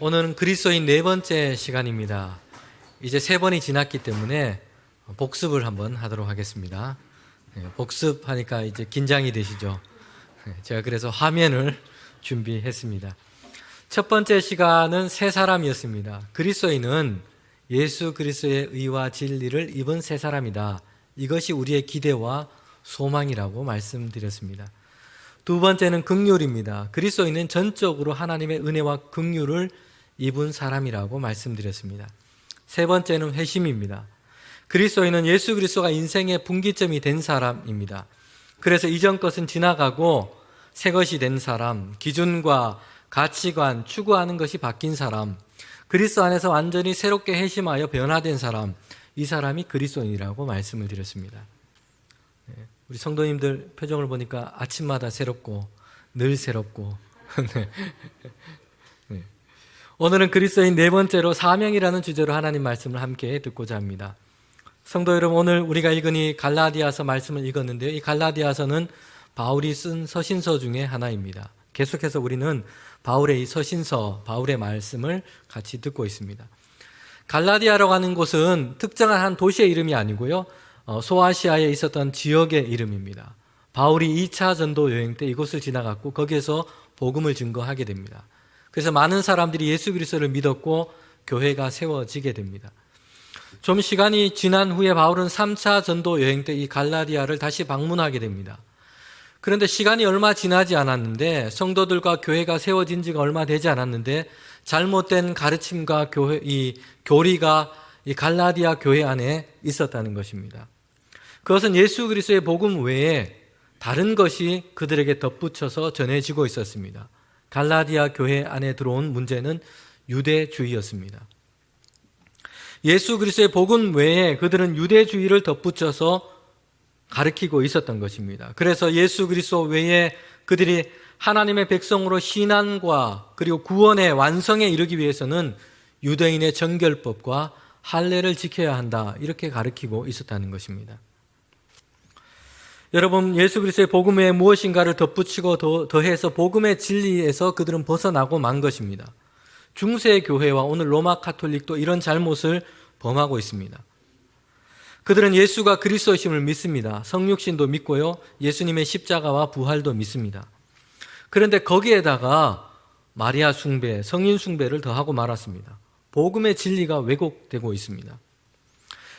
오늘은 그리스도인 네 번째 시간입니다. 이제 세 번이 지났기 때문에 복습을 한번 하도록 하겠습니다. 복습하니까 이제 긴장이 되시죠? 제가 그래서 화면을 준비했습니다. 첫 번째 시간은 새 사람이었습니다. 그리스도인은 예수 그리스도의 의와 진리를 입은 새 사람이다. 이것이 우리의 기대와 소망이라고 말씀드렸습니다. 두 번째는 긍휼입니다. 그리스도인은 전적으로 하나님의 은혜와 긍휼을 입은 사람이라고 말씀드렸습니다. 세 번째는 회심입니다. 그리스도인은 예수 그리스도가 인생의 분기점이 된 사람입니다. 그래서 이전 것은 지나가고 새 것이 된 사람, 기준과 가치관, 추구하는 것이 바뀐 사람, 그리스도 안에서 완전히 새롭게 회심하여 변화된 사람, 이 사람이 그리스도인이라고 말씀을 드렸습니다. 우리 성도님들 표정을 보니까 아침마다 새롭고 늘 새롭고 네. 오늘은 그리스도인 네 번째로 사명이라는 주제로 하나님 말씀을 함께 듣고자 합니다. 성도 여러분, 오늘 우리가 읽은 이 갈라디아서 말씀을 읽었는데요. 이 갈라디아서는 바울이 쓴 서신서 중에 하나입니다. 계속해서 우리는 바울의 이 서신서, 바울의 말씀을 같이 듣고 있습니다. 갈라디아라고 하는 곳은 특정한 한 도시의 이름이 아니고요, 소아시아에 있었던 지역의 이름입니다. 바울이 2차 전도 여행 때 이곳을 지나갔고 거기에서 복음을 증거하게 됩니다. 그래서 많은 사람들이 예수 그리스도를 믿었고 교회가 세워지게 됩니다. 좀 시간이 지난 후에 바울은 3차 전도 여행 때 이 갈라디아를 다시 방문하게 됩니다. 그런데 시간이 얼마 지나지 않았는데, 성도들과 교회가 세워진 지가 얼마 되지 않았는데 잘못된 가르침과 교리가 이 갈라디아 교회 안에 있었다는 것입니다. 그것은 예수 그리스도의 복음 외에 다른 것이 그들에게 덧붙여서 전해지고 있었습니다. 갈라디아 교회 안에 들어온 문제는 유대주의였습니다. 예수 그리스도의 복음 외에 그들은 유대주의를 덧붙여서 가르치고 있었던 것입니다. 그래서 예수 그리스도 외에 그들이 하나님의 백성으로 신앙과 그리고 구원의 완성에 이르기 위해서는 유대인의 정결법과 할례를 지켜야 한다, 이렇게 가르치고 있었다는 것입니다. 여러분, 예수 그리스도의 복음에 무엇인가를 덧붙이고 더해서 복음의 진리에서 그들은 벗어나고 만 것입니다. 중세 교회와 오늘 로마 카톨릭도 이런 잘못을 범하고 있습니다. 그들은 예수가 그리스도이심을 믿습니다. 성육신도 믿고요, 예수님의 십자가와 부활도 믿습니다. 그런데 거기에다가 마리아 숭배, 성인 숭배를 더하고 말았습니다. 복음의 진리가 왜곡되고 있습니다.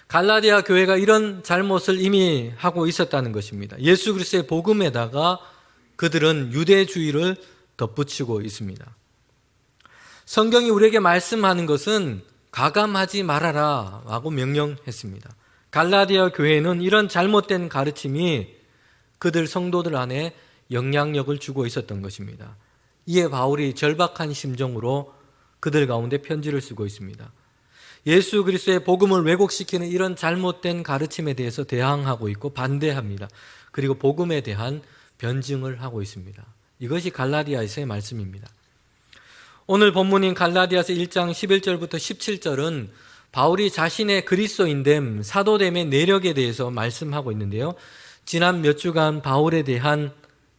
갈라디아 교회가 이런 잘못을 이미 하고 있었다는 것입니다. 예수 그리스도의 복음에다가 그들은 유대주의를 덧붙이고 있습니다. 성경이 우리에게 말씀하는 것은 가감하지 말아라 라고 명령했습니다. 갈라디아 교회는 이런 잘못된 가르침이 그들 성도들 안에 영향력을 주고 있었던 것입니다. 이에 바울이 절박한 심정으로 그들 가운데 편지를 쓰고 있습니다. 예수 그리스도의 복음을 왜곡시키는 이런 잘못된 가르침에 대해서 대항하고 있고 반대합니다. 그리고 복음에 대한 변증을 하고 있습니다. 이것이 갈라디아에서의 말씀입니다. 오늘 본문인 갈라디아서 1장 11절부터 17절은 바울이 자신의 그리스도인됨, 사도됨의 내력에 대해서 말씀하고 있는데요, 지난 몇 주간 바울에 대한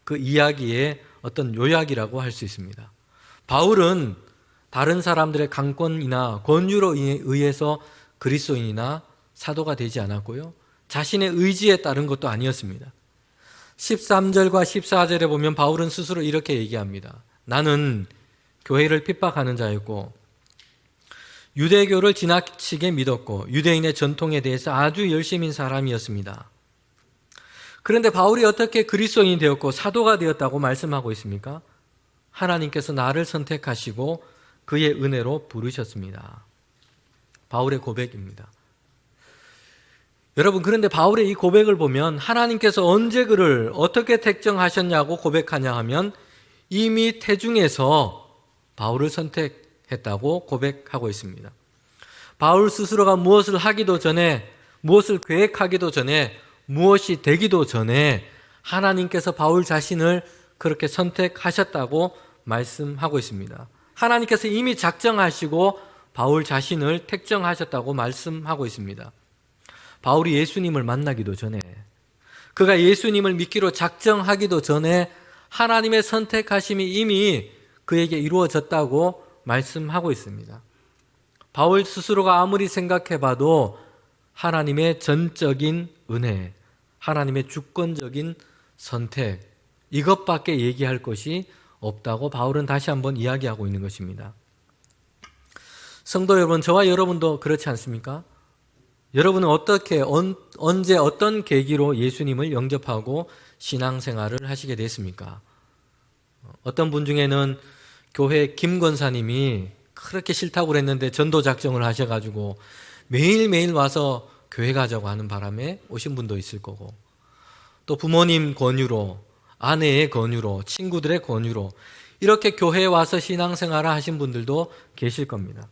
그 이야기의 어떤 요약이라고 할 수 있습니다. 바울은 다른 사람들의 강권이나 권유로 의해서 그리스도인이나 사도가 되지 않았고요, 자신의 의지에 따른 것도 아니었습니다. 13절과 14절에 보면 바울은 스스로 이렇게 얘기합니다. 나는 교회를 핍박하는 자였고 유대교를 지나치게 믿었고 유대인의 전통에 대해서 아주 열심인 사람이었습니다. 그런데 바울이 어떻게 그리스도인이 되었고 사도가 되었다고 말씀하고 있습니까? 하나님께서 나를 선택하시고 그의 은혜로 부르셨습니다. 바울의 고백입니다. 여러분, 그런데 바울의 이 고백을 보면 하나님께서 언제 그를 어떻게 택정하셨냐고 고백하냐 하면 이미 태중에서 바울을 선택했다고 고백하고 있습니다. 바울 스스로가 무엇을 하기도 전에, 무엇을 계획하기도 전에, 무엇이 되기도 전에 하나님께서 바울 자신을 그렇게 선택하셨다고 말씀하고 있습니다. 하나님께서 이미 작정하시고 바울 자신을 택정하셨다고 말씀하고 있습니다. 바울이 예수님을 만나기도 전에, 그가 예수님을 믿기로 작정하기도 전에 하나님의 선택하심이 이미 그에게 이루어졌다고 말씀하고 있습니다. 바울 스스로가 아무리 생각해봐도 하나님의 전적인 은혜, 하나님의 주권적인 선택, 이것밖에 얘기할 것이 없다고 바울은 다시 한번 이야기하고 있는 것입니다. 성도 여러분, 저와 여러분도 그렇지 않습니까? 여러분은 어떻게, 언제, 어떤 계기로 예수님을 영접하고 신앙생활을 하시게 됐습니까? 어떤 분 중에는 교회 김 권사님이 그렇게 싫다고 그랬는데 전도 작정을 하셔가지고 매일매일 와서 교회 가자고 하는 바람에 오신 분도 있을 거고, 또 부모님 권유로, 아내의 권유로, 친구들의 권유로 이렇게 교회에 와서 신앙생활을 하신 분들도 계실 겁니다.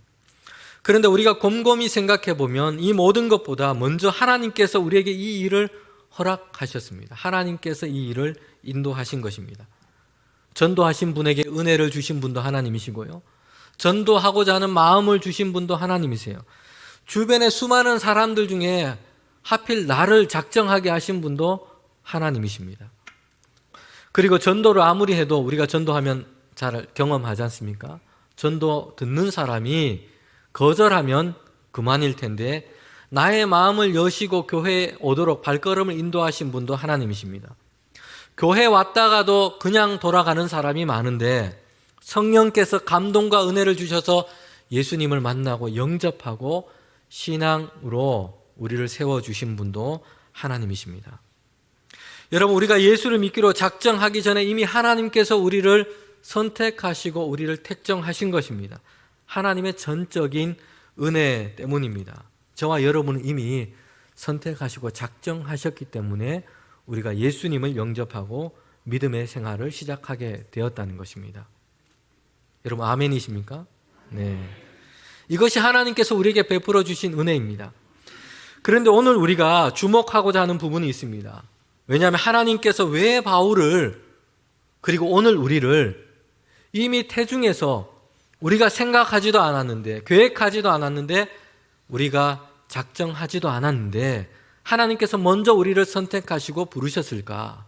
그런데 우리가 곰곰이 생각해 보면 이 모든 것보다 먼저 하나님께서 우리에게 이 일을 허락하셨습니다. 하나님께서 이 일을 인도하신 것입니다. 전도하신 분에게 은혜를 주신 분도 하나님이시고요, 전도하고자 하는 마음을 주신 분도 하나님이세요. 주변의 수많은 사람들 중에 하필 나를 작정하게 하신 분도 하나님이십니다. 그리고 전도를 아무리 해도 우리가 전도하면 잘 경험하지 않습니까? 전도 듣는 사람이 거절하면 그만일 텐데 나의 마음을 여시고 교회에 오도록 발걸음을 인도하신 분도 하나님이십니다. 교회 왔다가도 그냥 돌아가는 사람이 많은데 성령께서 감동과 은혜를 주셔서 예수님을 만나고 영접하고 신앙으로 우리를 세워주신 분도 하나님이십니다. 여러분, 우리가 예수를 믿기로 작정하기 전에 이미 하나님께서 우리를 선택하시고 우리를 택정하신 것입니다. 하나님의 전적인 은혜 때문입니다. 저와 여러분은 이미 선택하시고 작정하셨기 때문에 우리가 예수님을 영접하고 믿음의 생활을 시작하게 되었다는 것입니다. 여러분, 아멘이십니까? 네. 이것이 하나님께서 우리에게 베풀어 주신 은혜입니다. 그런데 오늘 우리가 주목하고자 하는 부분이 있습니다. 왜냐하면 하나님께서 왜 바울을, 그리고 오늘 우리를 이미 태중에서 우리가 생각하지도 않았는데, 계획하지도 않았는데, 우리가 작정하지도 않았는데 하나님께서 먼저 우리를 선택하시고 부르셨을까?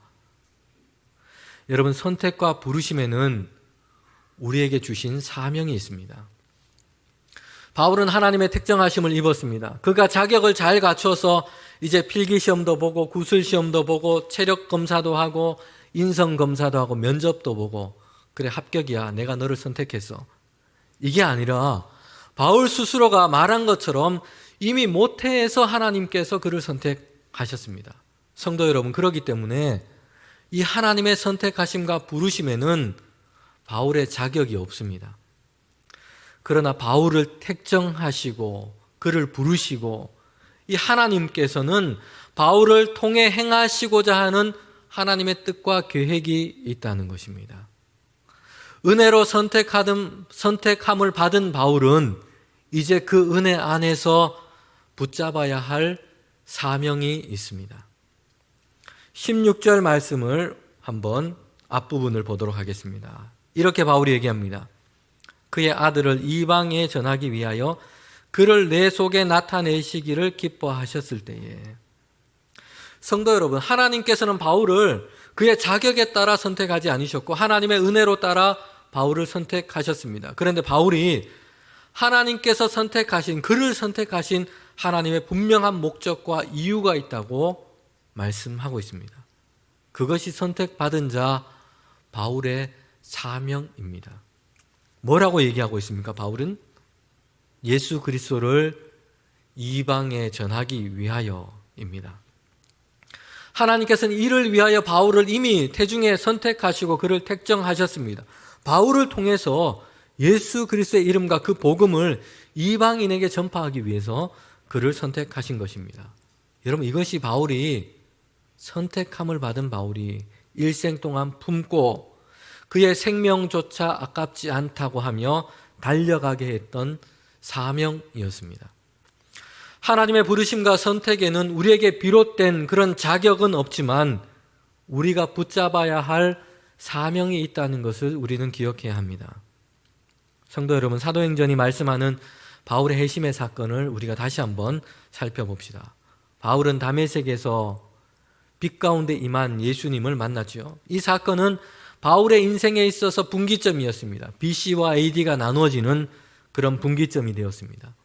여러분, 선택과 부르심에는 우리에게 주신 사명이 있습니다. 바울은 하나님의 택정하심을 입었습니다. 그가 자격을 잘 갖춰서 이제 필기시험도 보고 구술시험도 보고 체력검사도 하고 인성검사도 하고 면접도 보고, 그래 합격이야, 내가 너를 선택했어, 이게 아니라 바울 스스로가 말한 것처럼 이미 모태에서 하나님께서 그를 선택하셨습니다. 성도 여러분, 그렇기 때문에 이 하나님의 선택하심과 부르심에는 바울의 자격이 없습니다. 그러나 바울을 택정하시고 그를 부르시고 이 하나님께서는 바울을 통해 행하시고자 하는 하나님의 뜻과 계획이 있다는 것입니다. 은혜로 선택함을 받은 바울은 이제 그 은혜 안에서 붙잡아야 할 사명이 있습니다. 16절 말씀을 한번 앞부분을 보도록 하겠습니다. 이렇게 바울이 얘기합니다. 그의 아들을 이방에 전하기 위하여 그를 내 속에 나타내시기를 기뻐하셨을 때에. 성도 여러분, 하나님께서는 바울을 그의 자격에 따라 선택하지 않으셨고 하나님의 은혜로 따라 바울을 선택하셨습니다. 그런데 바울이 하나님께서 그를 선택하신 하나님의 분명한 목적과 이유가 있다고 말씀하고 있습니다. 그것이 선택받은 자 바울의 사명입니다. 뭐라고 얘기하고 있습니까? 바울은 예수 그리스도를 이방에 전하기 위하여입니다. 하나님께서는 이를 위하여 바울을 이미 태중에 선택하시고 그를 택정하셨습니다. 바울을 통해서 예수 그리스도의 이름과 그 복음을 이방인에게 전파하기 위해서 그를 선택하신 것입니다. 여러분, 이것이 바울이, 선택함을 받은 바울이 일생 동안 품고 그의 생명조차 아깝지 않다고 하며 달려가게 했던 사명이었습니다. 하나님의 부르심과 선택에는 우리에게 비롯된 그런 자격은 없지만 우리가 붙잡아야 할 사명이 있다는 것을 우리는 기억해야 합니다. 성도 여러분, 사도행전이 말씀하는 바울의 회심의 사건을 우리가 다시 한번 살펴봅시다. 바울은 다메섹에서 빛 가운데 임한 예수님을 만났죠. 이 사건은 바울의 인생에 있어서 분기점이었습니다. BC와 AD가 나누어지는 그런 분기점이 되었습니다.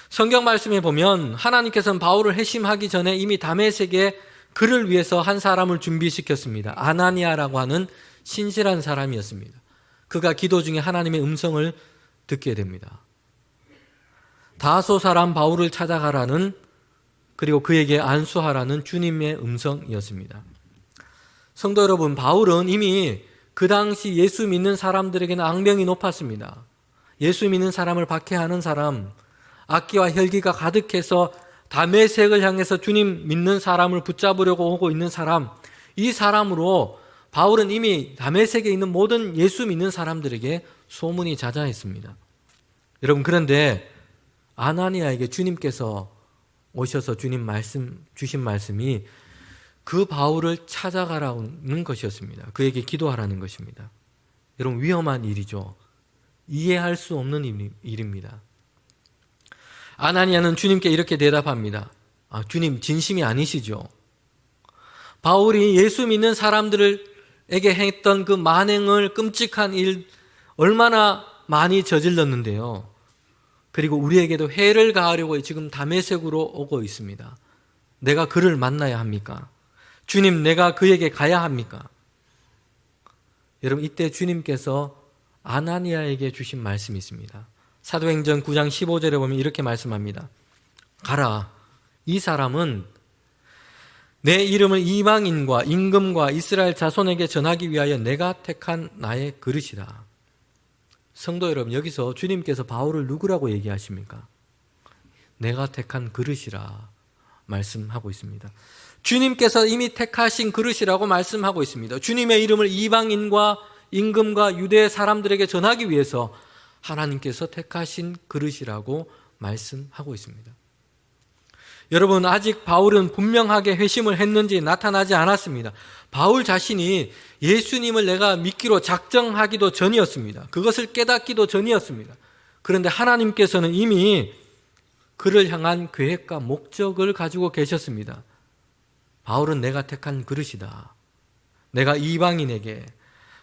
성경 말씀에 보면 하나님께서는 바울을 회심하기 전에 이미 다메섹에 그를 위해서 한 사람을 준비시켰습니다. 아나니아라고 하는 신실한 사람이었습니다. 그가 기도 중에 하나님의 음성을 듣게 됩니다. 다소 사람 바울을 찾아가라는, 그리고 그에게 안수하라는 주님의 음성이었습니다. 성도 여러분, 바울은 이미 그 당시 예수 믿는 사람들에게는 악명이 높았습니다. 예수 믿는 사람을 박해하는 사람, 악기와 혈기가 가득해서 다메섹을 향해서 주님 믿는 사람을 붙잡으려고 오고 있는 사람, 이 사람으로 바울은 이미 다메섹에 있는 모든 예수 믿는 사람들에게 소문이 자자했습니다. 여러분, 그런데 아나니아에게 주님께서 오셔서 주신 말씀이 그 바울을 찾아가라는 것이었습니다. 그에게 기도하라는 것입니다. 여러분, 위험한 일이죠. 이해할 수 없는 일입니다. 아나니아는 주님께 이렇게 대답합니다. 주님, 진심이 아니시죠? 바울이 예수 믿는 사람들에게 했던 그 만행을, 끔찍한 일 얼마나 많이 저질렀는데요. 그리고 우리에게도 해를 가하려고 지금 다메섹으로 오고 있습니다. 내가 그를 만나야 합니까? 주님, 내가 그에게 가야 합니까? 여러분, 이때 주님께서 아나니아에게 주신 말씀이 있습니다. 사도행전 9장 15절에 보면 이렇게 말씀합니다. 가라, 이 사람은 내 이름을 이방인과 임금과 이스라엘 자손에게 전하기 위하여 내가 택한 나의 그릇이다. 성도 여러분, 여기서 주님께서 바울을 누구라고 얘기하십니까? 내가 택한 그릇이라 말씀하고 있습니다. 주님께서 이미 택하신 그릇이라고 말씀하고 있습니다. 주님의 이름을 이방인과 임금과 유대 사람들에게 전하기 위해서 하나님께서 택하신 그릇이라고 말씀하고 있습니다. 여러분, 아직 바울은 분명하게 회심을 했는지 나타나지 않았습니다. 바울 자신이 예수님을 내가 믿기로 작정하기도 전이었습니다. 그것을 깨닫기도 전이었습니다. 그런데 하나님께서는 이미 그를 향한 계획과 목적을 가지고 계셨습니다. 바울은 내가 택한 그릇이다. 내가 이방인에게,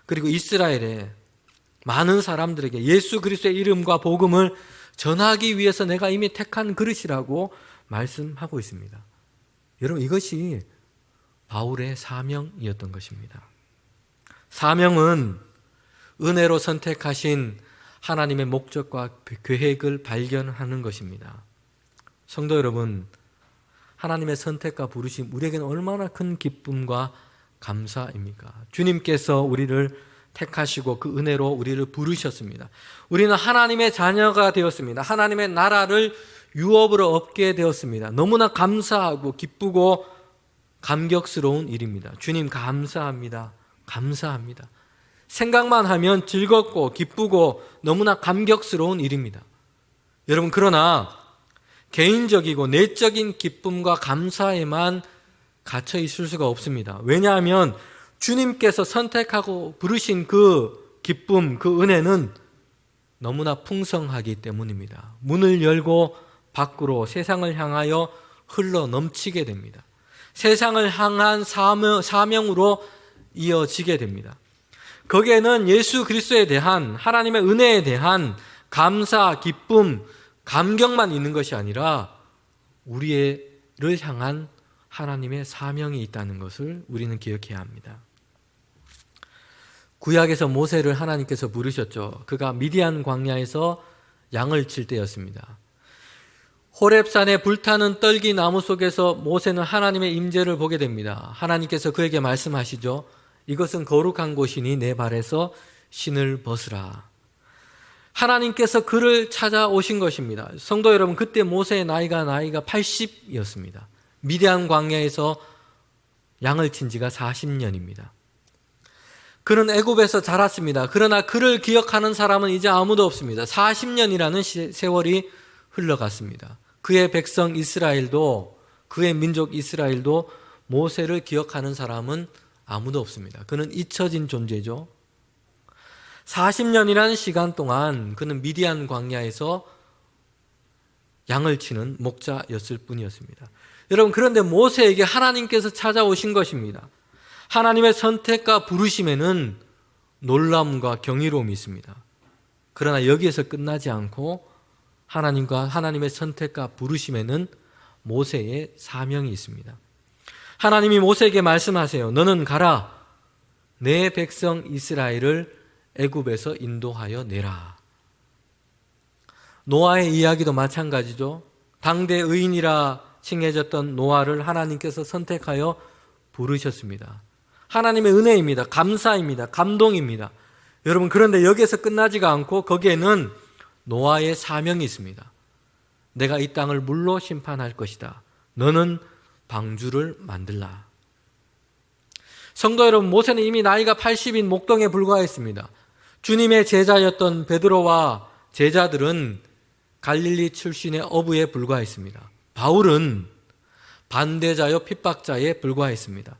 그리고 이스라엘에 많은 사람들에게 예수 그리스도의 이름과 복음을 전하기 위해서 내가 이미 택한 그릇이라고 말씀하고 있습니다. 여러분, 이것이 바울의 사명이었던 것입니다. 사명은 은혜로 선택하신 하나님의 목적과 계획을 발견하는 것입니다. 성도 여러분, 하나님의 선택과 부르심, 우리에게는 얼마나 큰 기쁨과 감사입니까? 주님께서 우리를 택하시고 그 은혜로 우리를 부르셨습니다. 우리는 하나님의 자녀가 되었습니다. 하나님의 나라를 유업으로 얻게 되었습니다. 너무나 감사하고 기쁘고 감격스러운 일입니다. 주님, 감사합니다. 감사합니다. 생각만 하면 즐겁고 기쁘고 너무나 감격스러운 일입니다. 여러분, 그러나 개인적이고 내적인 기쁨과 감사에만 갇혀 있을 수가 없습니다. 왜냐하면 주님께서 선택하고 부르신 그 기쁨, 그 은혜는 너무나 풍성하기 때문입니다. 문을 열고 밖으로 세상을 향하여 흘러 넘치게 됩니다. 세상을 향한 사명으로 이어지게 됩니다. 거기에는 예수 그리스도에 대한, 하나님의 은혜에 대한 감사, 기쁨, 감격만 있는 것이 아니라 우리를 향한 하나님의 사명이 있다는 것을 우리는 기억해야 합니다. 구약에서 모세를 하나님께서 부르셨죠. 그가 미디안 광야에서 양을 칠 때였습니다. 호렙산의 불타는 떨기 나무 속에서 모세는 하나님의 임재를 보게 됩니다. 하나님께서 그에게 말씀하시죠. 이것은 거룩한 곳이니 내 발에서 신을 벗으라. 하나님께서 그를 찾아오신 것입니다. 성도 여러분, 그때 모세의 나이가 80이었습니다. 미디안 광야에서 양을 친 지가 40년입니다. 그는 애굽에서 자랐습니다. 그러나 그를 기억하는 사람은 이제 아무도 없습니다. 40년이라는 세월이 흘러갔습니다. 그의 백성 이스라엘도, 그의 민족 이스라엘도 모세를 기억하는 사람은 아무도 없습니다. 그는 잊혀진 존재죠. 40년이라는 시간 동안 그는 미디안 광야에서 양을 치는 목자였을 뿐이었습니다. 여러분, 그런데 모세에게 하나님께서 찾아오신 것입니다. 하나님의 선택과 부르심에는 놀라움과 경이로움이 있습니다. 그러나 여기에서 끝나지 않고 하나님의 선택과 부르심에는 모세의 사명이 있습니다. 하나님이 모세에게 말씀하세요. 너는 가라. 내 백성 이스라엘을 애굽에서 인도하여 내라. 노아의 이야기도 마찬가지죠. 당대 의인이라 칭해졌던 노아를 하나님께서 선택하여 부르셨습니다. 하나님의 은혜입니다. 감사입니다. 감동입니다. 여러분, 그런데 여기에서 끝나지가 않고 거기에는 노아의 사명이 있습니다. 내가 이 땅을 물로 심판할 것이다. 너는 방주를 만들라. 성도 여러분, 모세는 이미 나이가 80인 목동에 불과했습니다. 주님의 제자였던 베드로와 제자들은 갈릴리 출신의 어부에 불과했습니다. 바울은 반대자요 핍박자에 불과했습니다.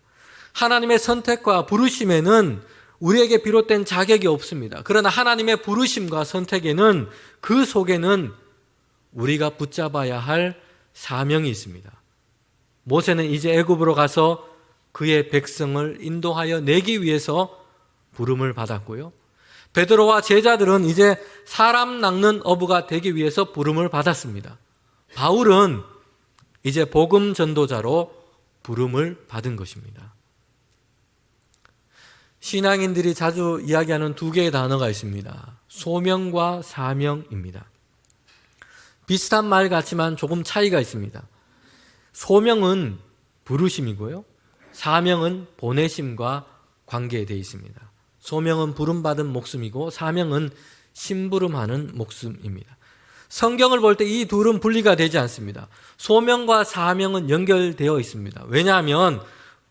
하나님의 선택과 부르심에는 우리에게 비롯된 자격이 없습니다. 그러나 하나님의 부르심과 선택에는 그 속에는 우리가 붙잡아야 할 사명이 있습니다. 모세는 이제 애굽으로 가서 그의 백성을 인도하여 내기 위해서 부름을 받았고요. 베드로와 제자들은 이제 사람 낚는 어부가 되기 위해서 부름을 받았습니다. 바울은 이제 복음 전도자로 부름을 받은 것입니다. 신앙인들이 자주 이야기하는 두 개의 단어가 있습니다. 소명과 사명입니다. 비슷한 말 같지만 조금 차이가 있습니다. 소명은 부르심이고요. 사명은 보내심과 관계되어 있습니다. 소명은 부름받은 목숨이고 사명은 심부름하는 목숨입니다. 성경을 볼 때 이 둘은 분리가 되지 않습니다. 소명과 사명은 연결되어 있습니다. 왜냐하면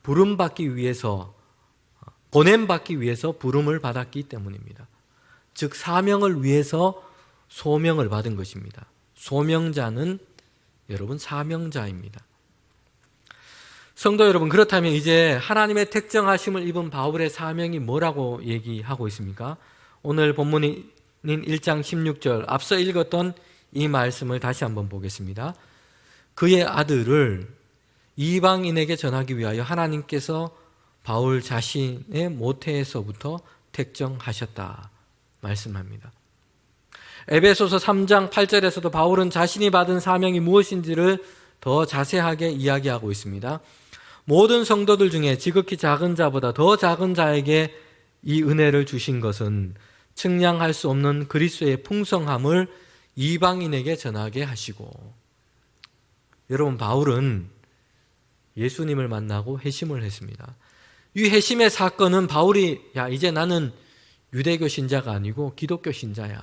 부름받기 위해서, 보냄받기 위해서 부름을 받았기 때문입니다. 즉 사명을 위해서 소명을 받은 것입니다. 소명자는 여러분 사명자입니다. 성도 여러분, 그렇다면 이제 하나님의 택정하심을 입은 바울의 사명이 뭐라고 얘기하고 있습니까? 오늘 본문인 1장 16절 앞서 읽었던 이 말씀을 다시 한번 보겠습니다. 그의 아들을 이방인에게 전하기 위하여 하나님께서 바울 자신의 모태에서부터 택정하셨다 말씀합니다. 에베소서 3장 8절에서도 바울은 자신이 받은 사명이 무엇인지를 더 자세하게 이야기하고 있습니다. 모든 성도들 중에 지극히 작은 자보다 더 작은 자에게 이 은혜를 주신 것은 측량할 수 없는 그리스도의 풍성함을 이방인에게 전하게 하시고, 여러분, 바울은 예수님을 만나고 회심을 했습니다. 이 회심의 사건은 바울이 이제 나는 유대교 신자가 아니고 기독교 신자야,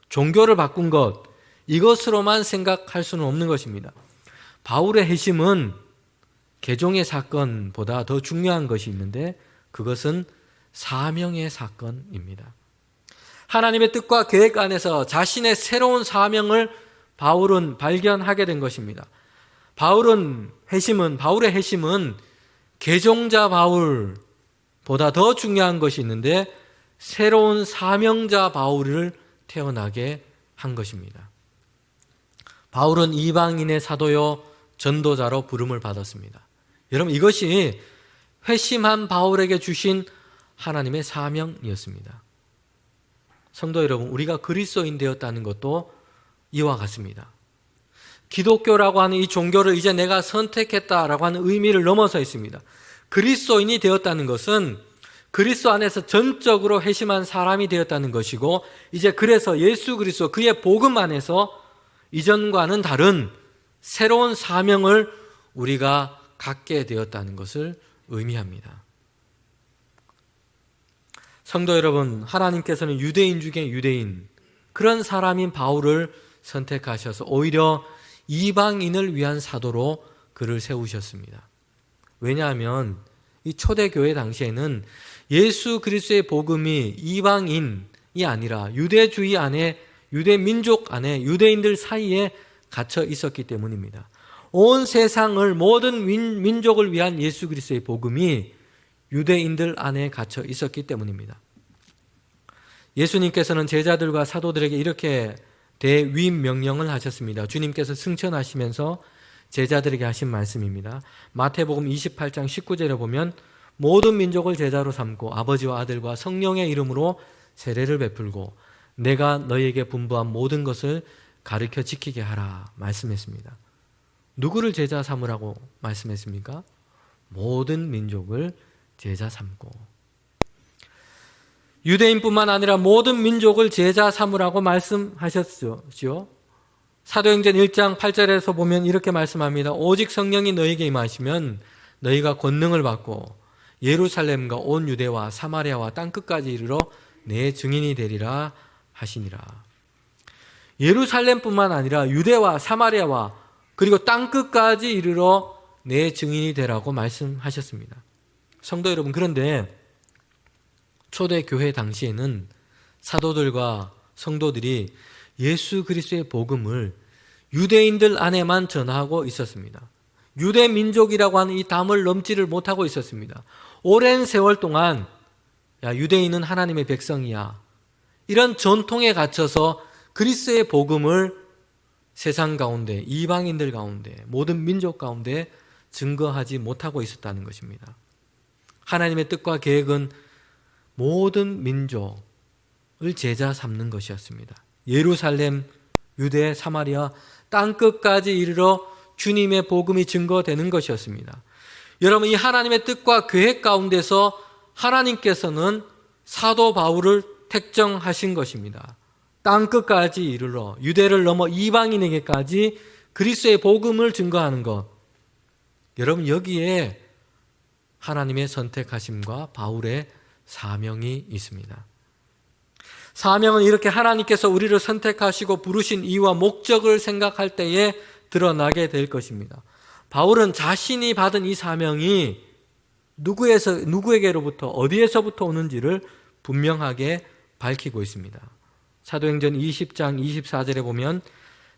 종교를 바꾼 것, 이것으로만 생각할 수는 없는 것입니다. 바울의 회심은 개종의 사건보다 더 중요한 것이 있는데 그것은 사명의 사건입니다. 하나님의 뜻과 계획 안에서 자신의 새로운 사명을 바울은 발견하게 된 것입니다. 바울의 회심은 개종자 바울보다 더 중요한 것이 있는데 새로운 사명자 바울을 태어나게 한 것입니다. 바울은 이방인의 사도요 전도자로 부름을 받았습니다. 여러분, 이것이 회심한 바울에게 주신 하나님의 사명이었습니다. 성도 여러분, 우리가 그리스도인 되었다는 것도 이와 같습니다. 기독교라고 하는 이 종교를 이제 내가 선택했다라고 하는 의미를 넘어서 있습니다. 그리스도인이 되었다는 것은 그리스도 안에서 전적으로 회심한 사람이 되었다는 것이고, 이제 그래서 예수 그리스도 그의 복음 안에서 이전과는 다른 새로운 사명을 우리가 갖게 되었다는 것을 의미합니다. 성도 여러분, 하나님께서는 유대인 중에 유대인, 그런 사람인 바울을 선택하셔서 오히려 이방인을 위한 사도로 그를 세우셨습니다. 왜냐하면 이 초대교회 당시에는 예수 그리스도의 복음이 이방인이 아니라 유대주의 안에, 유대민족 안에, 유대인들 사이에 갇혀 있었기 때문입니다. 온 세상을, 모든 민족을 위한 예수 그리스도의 복음이 유대인들 안에 갇혀 있었기 때문입니다. 예수님께서는 제자들과 사도들에게 이렇게 대위임 명령을 하셨습니다. 주님께서 승천하시면서 제자들에게 하신 말씀입니다. 마태복음 28장 19절에 보면 모든 민족을 제자로 삼고 아버지와 아들과 성령의 이름으로 세례를 베풀고 내가 너희에게 분부한 모든 것을 가르쳐 지키게 하라 말씀했습니다. 누구를 제자 삼으라고 말씀했습니까? 모든 민족을 제자 삼고, 유대인뿐만 아니라 모든 민족을 제자 삼으라고 말씀하셨죠. 사도행전 1장 8절에서 보면 이렇게 말씀합니다. 오직 성령이 너희에게 임하시면 너희가 권능을 받고 예루살렘과 온 유대와 사마리아와 땅끝까지 이르러 내 증인이 되리라 하시니라. 예루살렘뿐만 아니라 유대와 사마리아와 그리고 땅끝까지 이르러 내 증인이 되라고 말씀하셨습니다. 성도 여러분, 그런데 초대교회 당시에는 사도들과 성도들이 예수 그리스도의 복음을 유대인들 안에만 전하고 있었습니다. 유대 민족이라고 하는 이 담을 넘지를 못하고 있었습니다. 오랜 세월 동안 야, 유대인은 하나님의 백성이야, 이런 전통에 갇혀서 그리스도의 복음을 세상 가운데, 이방인들 가운데, 모든 민족 가운데 증거하지 못하고 있었다는 것입니다. 하나님의 뜻과 계획은 모든 민족을 제자 삼는 것이었습니다. 예루살렘, 유대, 사마리아, 땅끝까지 이르러 주님의 복음이 증거되는 것이었습니다. 여러분, 이 하나님의 뜻과 계획 가운데서 하나님께서는 사도 바울을 택정하신 것입니다. 땅끝까지 이르러 유대를 넘어 이방인에게까지 그리스도의 복음을 증거하는 것. 여러분, 여기에 하나님의 선택하심과 바울의 사명이 있습니다. 사명은 이렇게 하나님께서 우리를 선택하시고 부르신 이유와 목적을 생각할 때에 드러나게 될 것입니다. 바울은 자신이 받은 이 사명이 누구에게로부터, 어디에서부터 오는지를 분명하게 밝히고 있습니다. 사도행전 20장 24절에 보면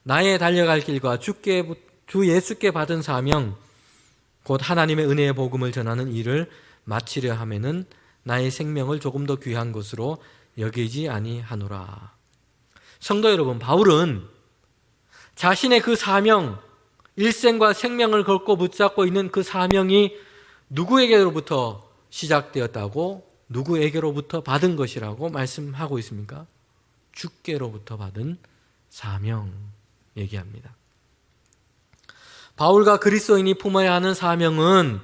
나의 달려갈 길과 주 예수께 받은 사명, 곧 하나님의 은혜의 복음을 전하는 일을 마치려 하면은 나의 생명을 조금 더 귀한 것으로 여기지 아니하노라. 성도 여러분, 바울은 자신의 그 사명, 일생과 생명을 걸고 붙잡고 있는 그 사명이 누구에게로부터 시작되었다고, 누구에게로부터 받은 것이라고 말씀하고 있습니까? 주께로부터 받은 사명 얘기합니다. 바울과 그리스도인이 품어야 하는 사명은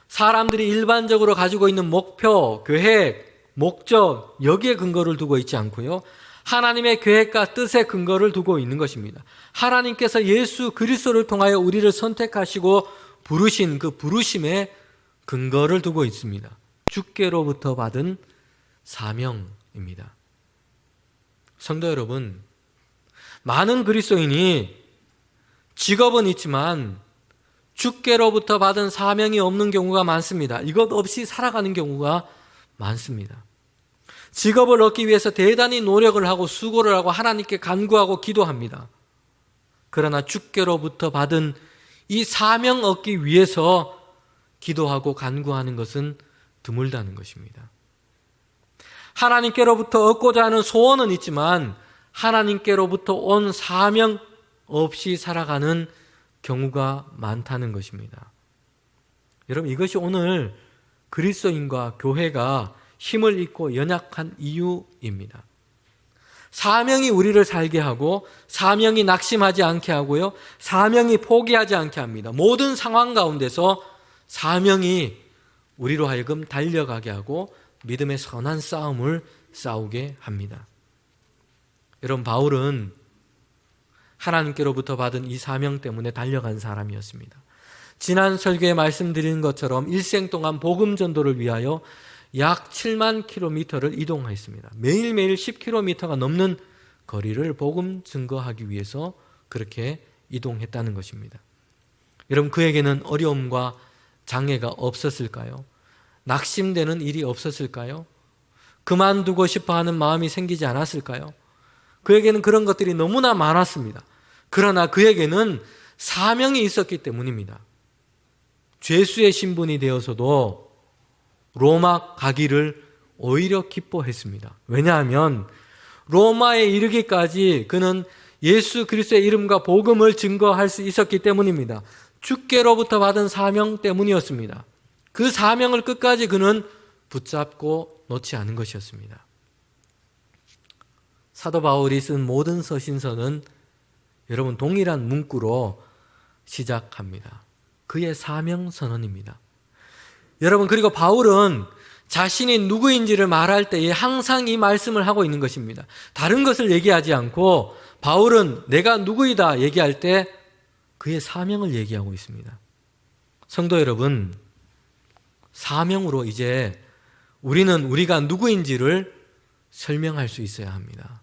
사람들이 일반적으로 가지고 있는 목표, 계획, 목적, 여기에 근거를 두고 있지 않고요, 하나님의 계획과 뜻에 근거를 두고 있는 것입니다. 하나님께서 예수 그리스도를 통하여 우리를 선택하시고 부르신 그 부르심에 근거를 두고 있습니다. 주께로부터 받은 사명입니다. 성도 여러분, 많은 그리스도인이 직업은 있지만 주께로부터 받은 사명이 없는 경우가 많습니다. 이것 없이 살아가는 경우가 많습니다. 직업을 얻기 위해서 대단히 노력을 하고 수고를 하고 하나님께 간구하고 기도합니다. 그러나 주께로부터 받은 이 사명 얻기 위해서 기도하고 간구하는 것은 드물다는 것입니다. 하나님께로부터 얻고자 하는 소원은 있지만 하나님께로부터 온 사명 없이 살아가는 경우가 많다는 것입니다. 여러분, 이것이 오늘 그리스도인과 교회가 힘을 잃고 연약한 이유입니다. 사명이 우리를 살게 하고 사명이 낙심하지 않게 하고요, 사명이 포기하지 않게 합니다. 모든 상황 가운데서 사명이 우리로 하여금 달려가게 하고 믿음의 선한 싸움을 싸우게 합니다. 여러분, 바울은 하나님께로부터 받은 이 사명 때문에 달려간 사람이었습니다. 지난 설교에 말씀드린 것처럼 일생 동안 복음 전도를 위하여 약 7만 킬로미터를 이동했습니다. 매일매일 10km가 넘는 거리를 복음 증거하기 위해서 그렇게 이동했다는 것입니다. 여러분, 그에게는 어려움과 장애가 없었을까요? 낙심되는 일이 없었을까요? 그만두고 싶어하는 마음이 생기지 않았을까요? 그에게는 그런 것들이 너무나 많았습니다. 그러나 그에게는 사명이 있었기 때문입니다. 죄수의 신분이 되어서도 로마 가기를 오히려 기뻐했습니다. 왜냐하면 로마에 이르기까지 그는 예수 그리스도의 이름과 복음을 증거할 수 있었기 때문입니다. 주께로부터 받은 사명 때문이었습니다. 그 사명을 끝까지 그는 붙잡고 놓지 않은 것이었습니다. 사도 바울이 쓴 모든 서신서는 여러분 동일한 문구로 시작합니다. 그의 사명 선언입니다. 여러분, 그리고 바울은 자신이 누구인지를 말할 때에 항상 이 말씀을 하고 있는 것입니다. 다른 것을 얘기하지 않고 바울은 내가 누구이다 얘기할 때 그의 사명을 얘기하고 있습니다. 성도 여러분, 사명으로 이제 우리는 우리가 누구인지를 설명할 수 있어야 합니다.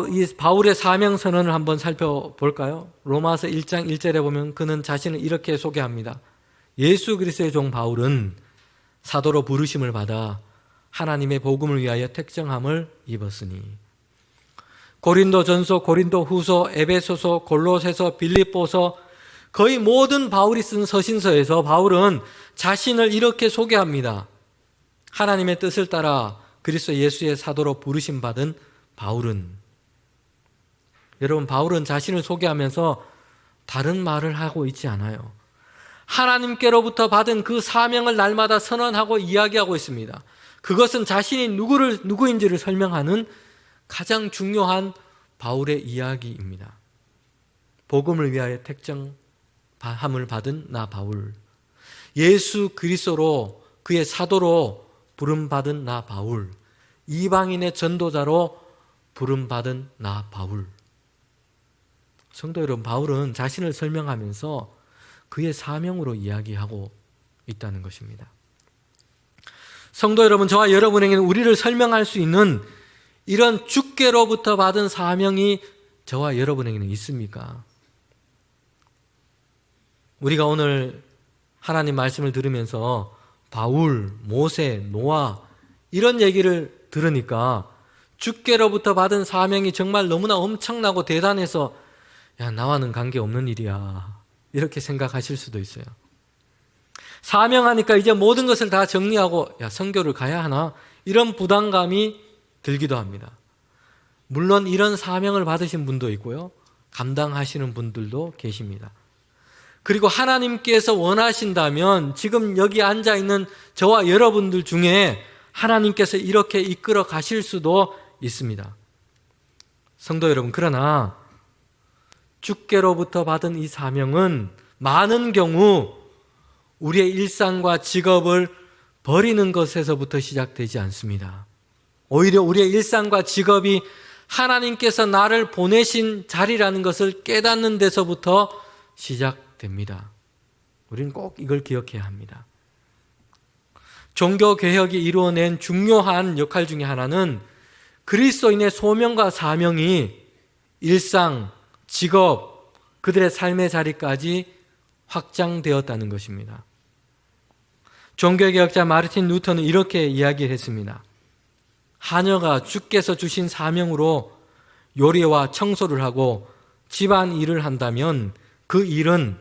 이 바울의 사명 선언을 한번 살펴볼까요? 로마서 1장 1절에 보면 그는 자신을 이렇게 소개합니다. 예수 그리스도의 종 바울은 사도로 부르심을 받아 하나님의 복음을 위하여 택정함을 입었으니. 고린도전서, 고린도후서, 에베소서, 골로새서, 빌립보서, 거의 모든 바울이 쓴 서신서에서 바울은 자신을 이렇게 소개합니다. 하나님의 뜻을 따라 그리스도 예수의 사도로 부르심 받은 바울은. 여러분, 바울은 자신을 소개하면서 다른 말을 하고 있지 않아요. 하나님께로부터 받은 그 사명을 날마다 선언하고 이야기하고 있습니다. 그것은 자신이 누구인지를 설명하는 가장 중요한 바울의 이야기입니다. 복음을 위하여 택정함을 받은 나 바울, 예수 그리스도로 그의 사도로 부름받은 나 바울, 이방인의 전도자로 부름받은 나 바울. 성도 여러분, 바울은 자신을 설명하면서 그의 사명으로 이야기하고 있다는 것입니다. 성도 여러분, 저와 여러분에게는 우리를 설명할 수 있는 이런 주께로부터 받은 사명이 저와 여러분에게는 있습니까? 우리가 오늘 하나님 말씀을 들으면서 바울, 모세, 노아 이런 얘기를 들으니까 주께로부터 받은 사명이 정말 너무나 엄청나고 대단해서 야, 나와는 관계없는 일이야 이렇게 생각하실 수도 있어요. 사명하니까 이제 모든 것을 다 정리하고 야, 선교를 가야 하나? 이런 부담감이 들기도 합니다. 물론 이런 사명을 받으신 분도 있고요, 감당하시는 분들도 계십니다. 그리고 하나님께서 원하신다면 지금 여기 앉아있는 저와 여러분들 중에 하나님께서 이렇게 이끌어 가실 수도 있습니다. 성도 여러분, 그러나 주께로부터 받은 이 사명은 많은 경우 우리의 일상과 직업을 버리는 것에서부터 시작되지 않습니다. 오히려 우리의 일상과 직업이 하나님께서 나를 보내신 자리라는 것을 깨닫는 데서부터 시작됩니다. 우리는 꼭 이걸 기억해야 합니다. 종교개혁이 이루어낸 중요한 역할 중에 하나는 그리스도인의 소명과 사명이 일상, 직업, 그들의 삶의 자리까지 확장되었다는 것입니다. 종교개혁자 마르틴 루터는 이렇게 이야기했습니다. 하녀가 주께서 주신 사명으로 요리와 청소를 하고 집안 일을 한다면 그 일은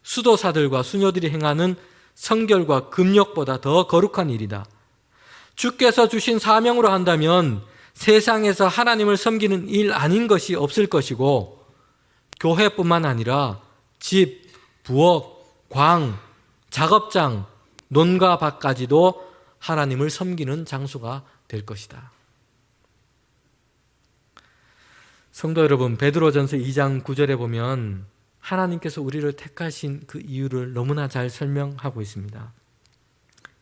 수도사들과 수녀들이 행하는 성결과 금욕보다 더 거룩한 일이다. 주께서 주신 사명으로 한다면 세상에서 하나님을 섬기는 일 아닌 것이 없을 것이고 교회뿐만 아니라 집, 부엌, 광, 작업장, 논과 밭까지도 하나님을 섬기는 장소가 될 것이다. 성도 여러분, 베드로전서 2장 9절에 보면 하나님께서 우리를 택하신 그 이유를 너무나 잘 설명하고 있습니다.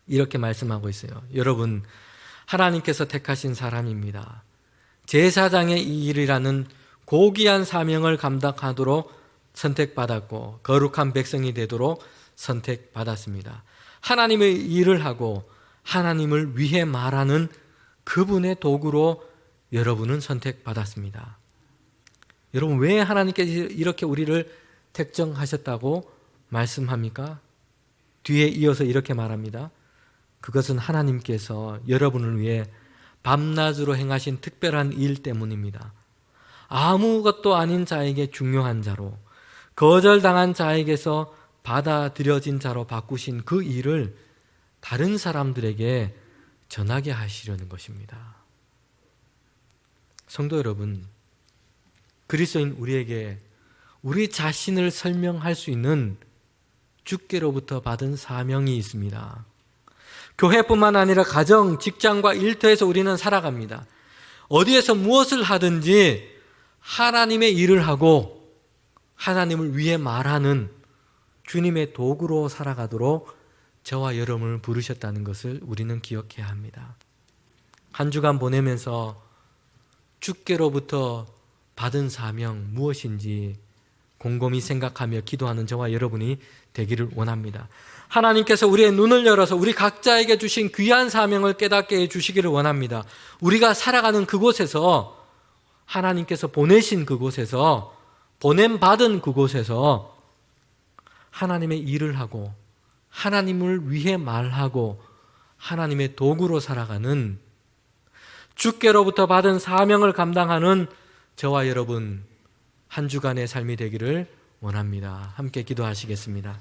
이렇게 말씀하고 있어요. 여러분, 하나님께서 택하신 사람입니다. 제사장의 이 일이라는 고귀한 사명을 감당하도록 선택받았고 거룩한 백성이 되도록 선택받았습니다. 하나님의 일을 하고 하나님을 위해 말하는 그분의 도구로 여러분은 선택받았습니다. 여러분, 왜 하나님께서 이렇게 우리를 택정하셨다고 말씀합니까? 뒤에 이어서 이렇게 말합니다. 그것은 하나님께서 여러분을 위해 밤낮으로 행하신 특별한 일 때문입니다. 아무것도 아닌 자에게 중요한 자로, 거절당한 자에게서 받아들여진 자로 바꾸신 그 일을 다른 사람들에게 전하게 하시려는 것입니다. 성도 여러분, 그리스도인 우리에게 우리 자신을 설명할 수 있는 주께로부터 받은 사명이 있습니다. 교회뿐만 아니라 가정, 직장과 일터에서 우리는 살아갑니다. 어디에서 무엇을 하든지 하나님의 일을 하고 하나님을 위해 말하는 주님의 도구로 살아가도록 저와 여러분을 부르셨다는 것을 우리는 기억해야 합니다. 한 주간 보내면서 주께로부터 받은 사명 무엇인지 곰곰이 생각하며 기도하는 저와 여러분이 되기를 원합니다. 하나님께서 우리의 눈을 열어서 우리 각자에게 주신 귀한 사명을 깨닫게 해주시기를 원합니다. 우리가 살아가는 그곳에서, 하나님께서 보내신 그곳에서, 보냄받은 그곳에서 하나님의 일을 하고 하나님을 위해 말하고 하나님의 도구로 살아가는, 주께로부터 받은 사명을 감당하는 저와 여러분 한 주간의 삶이 되기를 원합니다. 함께 기도하시겠습니다.